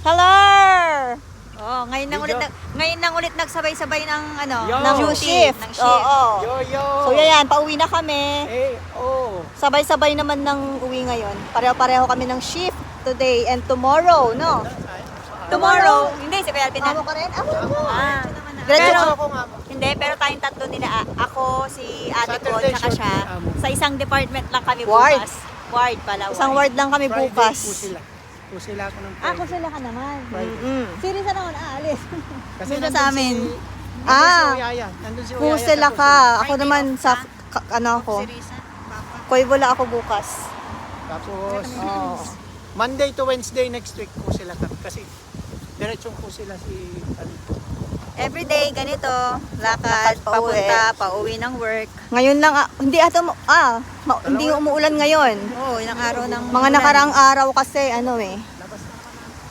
Hello! Oh, ngayon nang ulit nagsabay-sabay ng Ng duty, shift. ng shift. Oo. Yo! So yan, pauwi na kami. Oh. Sabay-sabay naman ng uwi ngayon. Pareho-pareho kami ng shift today and tomorrow, no? Tomorrow, hindi si Kuya Alvin na. Amo ka rin? Amo ko. Ah, Diretso pero, ka. Ako nga. hindi, pero tayong tatlo nila, ako, si ate ko, Saturday, tsaka siya, short day, amo. sa isang department lang kami Ward. bukas. Ward pala, Isang word lang kami Friday, bukas. Pusila ako ng Friday. Ako sila ka naman. Mm-mm. Series na naman, aalis. Kasi Dito nandun sa amin. Nandun si Uyaya. Nandun si Uyaya. Pusila sa ka. Pusila. Ako naman sa, ako. Si Risa, Papa. Koybula ako bukas. Tapos, Oh. Monday to Wednesday next week Pusila ka. Kasi, diretsong Pusila si Everyday, ganito, Lakad lakad, pa uwi. papunta, pauwi ng work. Ngayon lang, hindi ata, hindi umuulan ngayon. Oo, ilang araw ng Mga nakaraang araw kasi,